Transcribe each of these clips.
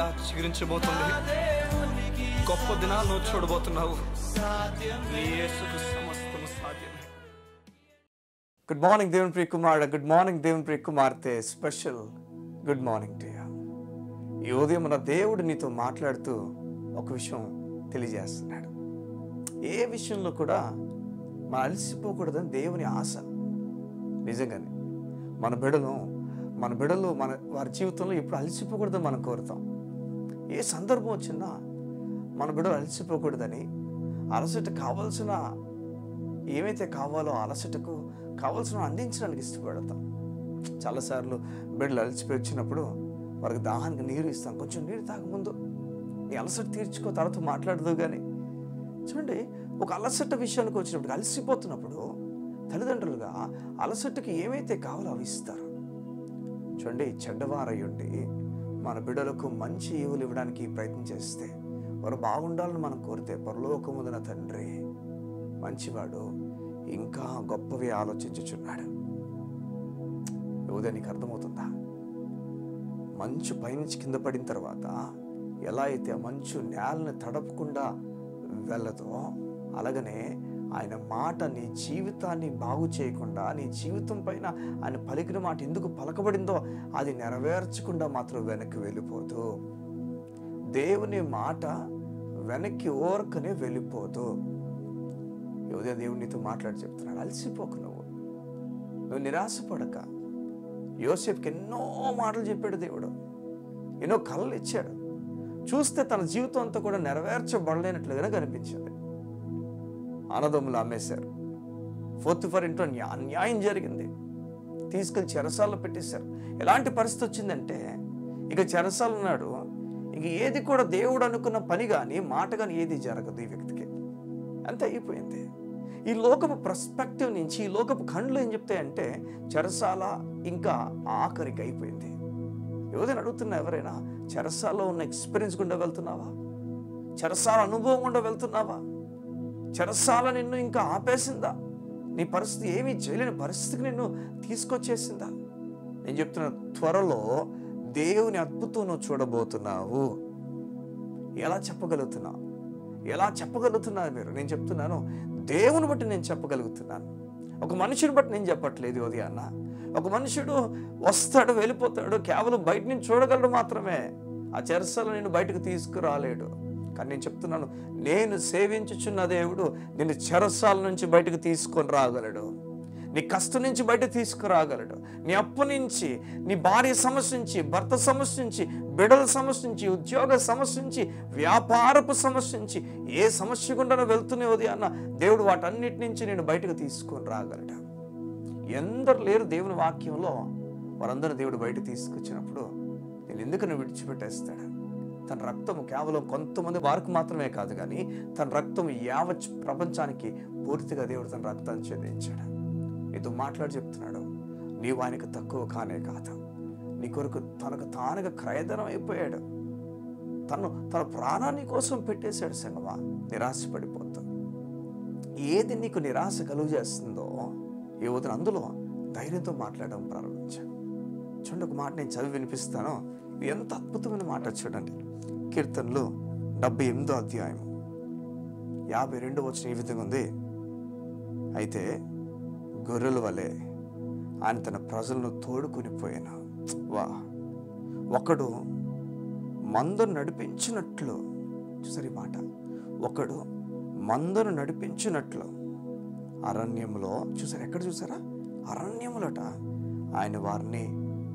మరలా చిగురించబోతుంది. గొప్ప దినాలను చూడబోతున్నావు. నీ యేసుకు సమస్తము సాధ్యమే. గుడ్ మార్నింగ్ దేవుని ప్రియ కుమారుడు, గుడ్ మార్నింగ్ దేవుని ప్రియ కుమార్తె. Special good morning to you. ఈ ఉదయం మన దేవుడు నీతో మాట్లాడుతూ ఒక విషయం తెలియజేస్తున్నాడు. ఏ విషయంలో కూడా మనం అలసిపోకూడదని దేవుని ఆశ. నిజంగానే మన బిడ్డలు వారి జీవితంలో ఎప్పుడు అలసిపోకూడదని మనం కోరుతాం. ఏ సందర్భం వచ్చినా మన బిడ్డలు అలసిపోకూడదని, అలసట కావాల్సిన ఏమైతే కావాలో అలసటకు కావాల్సిన అందించడానికి ఇష్టపడతాం. చాలాసార్లు బిడ్డలు అలసిపోయి వచ్చినప్పుడు వారికి దాహానికి నీరు ఇస్తాం. కొంచెం నీరు తాగముందు నీ అలసట తీర్చుకో, తర్వాత మాట్లాడదు. కానీ చూడండి, ఒక అలసట విషయానికి వచ్చినప్పుడు, అలసిపోతున్నప్పుడు తల్లిదండ్రులుగా అలసటకి ఏమైతే కావాలో అవి ఇస్తారు. చూడండి, చెడ్డవారయ్యుండి మన బిడ్డలకు మంచి ఈవులు ఇవ్వడానికి ప్రయత్నం చేస్తే, వారు బాగుండాలని మనం కోరితే, పరలోకమున తండ్రి మంచివాడు, ఇంకా గొప్పవి ఆలోచించుచున్నాడు. ఉదయం నీకు అర్థమవుతుందా? మంచు పైనుంచి కింద పడిన తర్వాత ఎలా అయితే ఆ మంచు నేలని తడపకుండా వెళ్ళదో, అలాగనే ఆయన మాట నీ జీవితాన్ని బాగు చేయకుండా, నీ జీవితం పైన ఆయన పలికిన మాట ఎందుకు పలకబడిందో అది నెరవేర్చకుండా మాత్రం వెనక్కి వెళ్ళిపోదు. దేవుని మాట వెనక్కి ఓరకనే వెళ్ళిపోదు. ఉదయం దేవుడు నీతో మాట్లాడి చెప్తున్నాడు, అలసిపోకు. నువ్వు నిరాశపడక. యోసేపుకి ఎన్నో మాటలు చెప్పాడు దేవుడు, ఎన్నో కళలు ఇచ్చాడు. చూస్తే తన జీవితం అంతా కూడా నెరవేర్చబడలేనట్లుగానే కనిపించింది. అన్నదమ్ములు అమ్మేశారు. పోతిఫర్ ఇంట్లో అన్యాయం జరిగింది. తీసుకెళ్ళి చెరసాల్లో పెట్టేశారు. ఎలాంటి పరిస్థితి వచ్చిందంటే, ఇక చెరసాలు ఉన్నాడు, ఇంక ఏది కూడా దేవుడు అనుకున్న పని కానీ మాట కానీ ఏది జరగదు ఈ వ్యక్తికి. అంతే అయిపోయింది. ఈ లోకపు పర్స్పెక్టివ్ నుంచి, ఈ లోకపు కళ్ళు ఏం చెప్తాయంటే చెరసాల ఇంకా ఆఖరికి అయిపోయింది. ఏదైనా అడుగుతున్నా, ఎవరైనా చెరసాలలో ఉన్న ఎక్స్పీరియన్స్ గుండా వెళ్తున్నావా? చెరసాల అనుభవం గుండా వెళ్తున్నావా? చెరసాల నిన్ను ఇంకా ఆపేసిందా? నీ పరిస్థితి ఏమీ చేయలేని పరిస్థితికి నిన్ను తీసుకొచ్చేసిందా? నేను చెప్తున్నా, త్వరలో దేవుని అద్భుతం నువ్వు చూడబోతున్నావు. ఎలా చెప్పగలుగుతున్నావు? మీరు? నేను చెప్తున్నాను, దేవుని బట్టి నేను చెప్పగలుగుతున్నాను. ఒక మనుషుని బట్టి నేను చెప్పట్లేదు. ఉదయాన్న ఒక మనుషుడు వస్తాడు, వెళ్ళిపోతాడు, కేవలం బయట నుంచి చూడగలడు మాత్రమే. ఆ చెరసాల నిన్ను బయటకు తీసుకురాలేడు. కానీ నేను చెప్తున్నాను, నేను సేవించుచున్న దేవుడు నిన్ను చెరసాల నుంచి బయటకు తీసుకొని రాగలడు. నీ కష్టం నుంచి బయట తీసుకురాగలడు. నీ అప్పు నుంచి, నీ భార్య సమస్య నుంచి, భర్త సమస్య నుంచి, బిడ్డల సమస్య నుంచి, ఉద్యోగ సమస్య నుంచి, వ్యాపారపు సమస్య నుంచి, ఏ సమస్య గుండా వెళ్తూనే ఉదయాన్న దేవుడు వాటన్నిటి నుంచి నేను బయటకు తీసుకొని రాగలడు. ఎందరు లేరు దేవుని వాక్యంలో, వారందరూ దేవుడు బయట తీసుకొచ్చినప్పుడు నేను ఎందుకని విడిచిపెట్టేస్తాడు? తన రక్తము కేవలం కొంతమంది వారికి మాత్రమే కాదు, కానీ తన రక్తం యావత్ ప్రపంచానికి పూర్తిగా దేవుడు తన రక్తాన్ని చెందించాడు. నీతో మాట్లాడి చెప్తున్నాడు, నీవు ఆయనకు తక్కువ కానే కాదు. నీ కొరకు తనకు తానుగా క్రయధనం అయిపోయాడు. తన ప్రాణాన్ని కోసం పెట్టేశాడు. సంగమా, నిరాశపడిపోతా. ఏది నీకు నిరాశ కలుగు చేస్తుందో ఈ ఉదయం అందులో ధైర్యంతో మాట్లాడడం ప్రారంభించాను. చూడండి, ఒక మాట నేను చదివి వినిపిస్తాను. ఎంత అద్భుతమైన మాట చూడండి. కీర్తనలు 78వ అధ్యాయం 52వ వచనం ఈ విధంగా ఉంది. అయితే గొర్రెల వలె ఆయన తన ప్రజలను తోడుకొని పోయాను. ఒకడు మందను నడిపించినట్లు, చూసారు ఈ మాట, ఒకడు మందను నడిపించినట్లు అరణ్యంలో, చూసారు ఎక్కడ చూసారా? అరణ్యములట ఆయన వారిని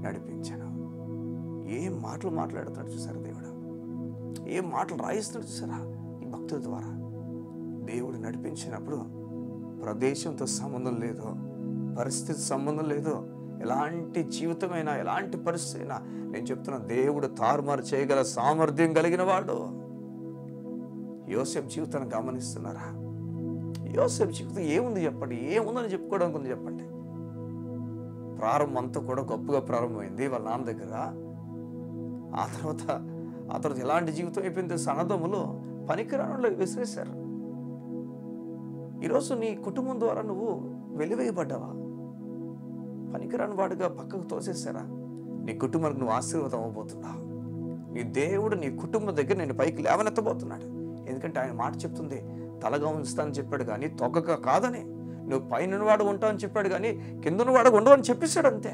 నడిపించాను. ఏం మాటలు మాట్లాడుతున్నాడు చూసారా దేవుడు? ఏం మాటలు రాయిస్తున్నాడు చూసారా ఈ భక్తుల ద్వారా? దేవుడు నడిపించినప్పుడు ప్రదేశంతో సంబంధం లేదు, పరిస్థితి సంబంధం లేదు, ఎలాంటి జీవితమైనా, ఎలాంటి పరిస్థితి అయినా నేను చెప్తున్నా, దేవుడు తారుమారు చేయగల సామర్థ్యం కలిగిన వాడు. యోసేపు జీవితాన్ని గమనిస్తున్నారా? యోసేపు జీవితం ఏముంది చెప్పండి? ఏముందని చెప్పుకోవడానికి ఉంది చెప్పండి? ప్రారంభం అంతా కూడా గొప్పగా ప్రారంభమైంది వాళ్ళ నాన్న దగ్గర. ఆ తర్వాత ఎలాంటి జీవితం అయిపోయింది? అన్నదమ్ములు పనికిరానులో విసిరేశారు. ఈరోజు నీ కుటుంబం ద్వారా నువ్వు వెలివేయబడ్డావా? పనికిరాని వాడుగా పక్కకు తోసేశారా? నీ కుటుంబానికి నువ్వు ఆశీర్వాదం అవ్వబోతున్నావు. నీ దేవుడు నీ కుటుంబం దగ్గర నేను పైకి లేవనెత్తబోతున్నాడు. ఎందుకంటే ఆయన మాట చెప్తుంది, తలగా ఉంచుతానని చెప్పాడు కానీ తొక్కగా కాదని. నువ్వు పైన వాడు ఉంటావు అని చెప్పాడు కానీ కిందను వాడు ఉండవు అని చెప్పేశాడు అంతే.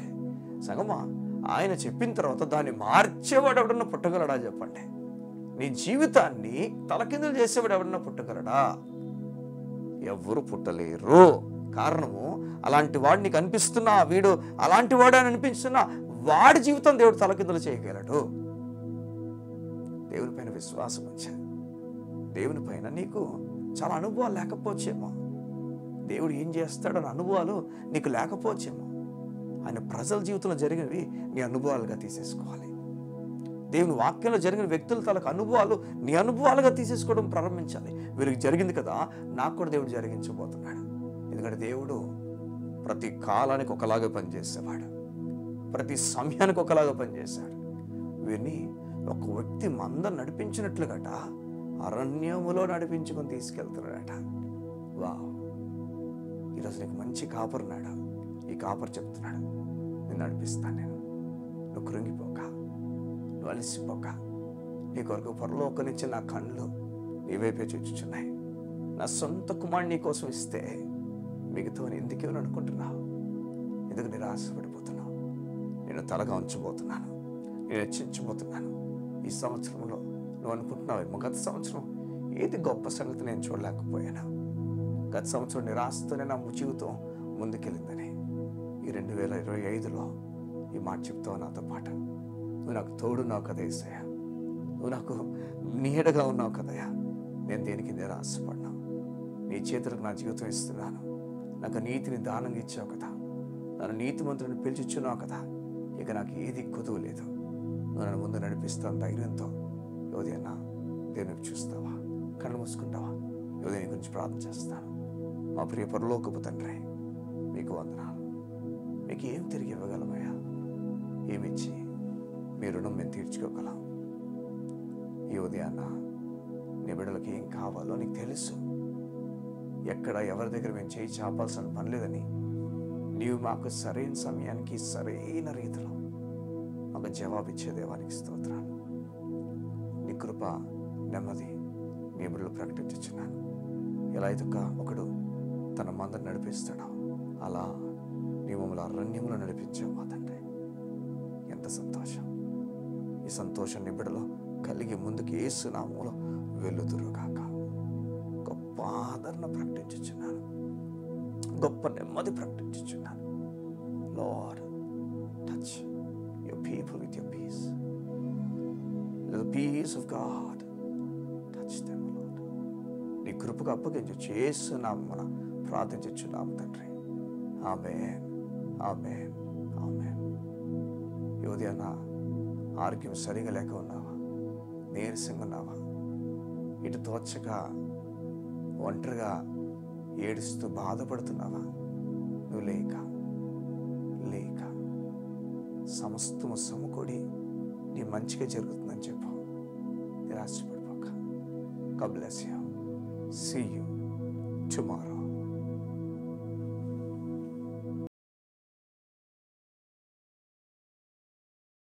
సంగమా, ఆయన చెప్పిన తర్వాత దాన్ని మార్చేవాడు ఎవడన్నా పుట్టగలడా చెప్పండి? నీ జీవితాన్ని తలకిందులు చేసేవాడు ఎవడన్నా పుట్టగలడా? ఎవరు పుట్టలేరు. కారణము, అలాంటి వాడు నీకు అనిపిస్తున్నా, వీడు అలాంటి వాడు అని అనిపిస్తున్నా, వాడి జీవితం దేవుడు తలకిందులు చేయగలడు. దేవుని పైన విశ్వాసం వచ్చా. దేవుని పైన నీకు చాలా అనుభవాలు లేకపోవచ్చేమో, దేవుడు ఏం చేస్తాడన్న అనుభవాలు నీకు లేకపోవచ్చేమో. ఆయన ప్రజల జీవితంలో జరిగినవి నీ అనుభవాలుగా తీసేసుకోవాలి. దేవుని వాక్యంలో జరిగిన వ్యక్తుల తలకు అనుభవాలు నీ అనుభవాలుగా తీసేసుకోవడం ప్రారంభించాలి. వీరికి జరిగింది కదా, నాకు కూడా దేవుడు జరిగించబోతున్నాడు. ఎందుకంటే దేవుడు ప్రతి కాలానికి ఒకలాగా పనిచేసేవాడు, ప్రతి సమయానికి ఒకలాగా పనిచేశాడు. వీరిని ఒక వ్యక్తి మంద నడిపించినట్లుగట అరణ్యములో నడిపించుకొని తీసుకెళ్తున్నాడట. వా, ఈరోజు నీకు మంచి కాపరున్నాడు. ఈ కాపరు చెప్తున్నాడు, నేను నడిపిస్తాను, నేను నువ్వు కృంగిపోక, నువ్వు అలసిపోక. నీ కొరకు పరలోకనిచ్చి నా కళ్ళు నీ వైపే చూచుచున్నాయి. నా సొంత కుమారుడు నీ కోసం ఇస్తే మిగతా ఎందుకేమని అనుకుంటున్నావు? ఎందుకు నిరాశపడిపోతున్నావు? నేను తలగా ఉంచబోతున్నాను, నేను హెచ్చించబోతున్నాను. ఈ సంవత్సరంలో నువ్వు అనుకుంటున్నావు, గత సంవత్సరం ఏది గొప్ప సంగతి నేను చూడలేకపోయాను, గత సంవత్సరం నిరాశతోనే నా జీవితం ముందుకెళ్ళిందని. ఈ 2025లో ఈ మాట చెప్తావు నాతో పాటు. నువ్వు నాకు తోడున్నావు కదా యేసయ్య, నువ్వు నాకు నీడగా ఉన్నావు కదయ్యా. నేను దేనికి నిరాశపడినా నీ చేతులకు నా జీవితం ఇస్తున్నాను. నాకు నీతిని దానంగా ఇచ్చావు కదా, నన్ను నీతిమంతులను పిలిచిచ్చున్నావు కదా. ఇక నాకు ఏది కుదువు లేదు. నువ్వు నన్ను ముందు నడిపిస్తాను ధైర్యంతో. యోదయన్నా, దేవునికి చూస్తావా? కళ్ళు మూసుకుంటావా? యోదయ గురించి ప్రార్థన చేస్తాను. మా ప్రియ పరలోకపు తండ్రి, మీకు వందనాలు. మీకు ఏం తిరిగి ఇవ్వగలమయ్యా? ఏమిచ్చి మీ రుణం మేము తీర్చుకోగలం? ఈ ఉదయాన్న నీ బిడ్డలకి ఏం కావాలో నీకు తెలుసు. ఎక్కడ ఎవరి దగ్గర మేము చేయి చాపాల్సిన పని లేదని నీవు మాకు సరైన సమయానికి సరైన రీతిలో మాకు జవాబిచ్చే దేవానికి స్తోత్రాలు. నీ కృప, నెమ్మది నీ బిడ్డలు ప్రకటించుచున్నాను. ఎలా అయితే ఒకడు తన మందను నడిపిస్తాడో అలా నీ మమ్మల్ని అరణ్యంలో నడిపించావు మా తండ్రి. ఎంత సంతోషం! ఈ సంతోషం నీ బిడ్డలో కలిగి ముందుకు యేసు నామములో వెలుదురుగాక. గొప్ప ఆదరణ ప్రకటించుచున్నాను, గొప్ప నెమ్మది ప్రకటించుచున్నాను. Lord, touch your people with your peace. Let the peace of God touch them, Lord. నీ కృపకు అప్పగించు యేసునామమున ప్రార్థించుచున్నాము తండ్రి. ఆమేన్, ఆమేన్, ఆమేన్. ఈ ఉదయాన ఆరోగ్యం సరిగా లేక ఉన్నావా? నీరసంగా ఉన్నావా? ఇటు తోచక ఒంటరిగా ఏడుస్తూ బాధపడుతున్నావా? నువ్వు లేక సమస్తము సమకూడి నీ మంచిగా జరుగుతుందని చెప్పు. నిరాశపడిపోక. God bless you. See you tomorrow.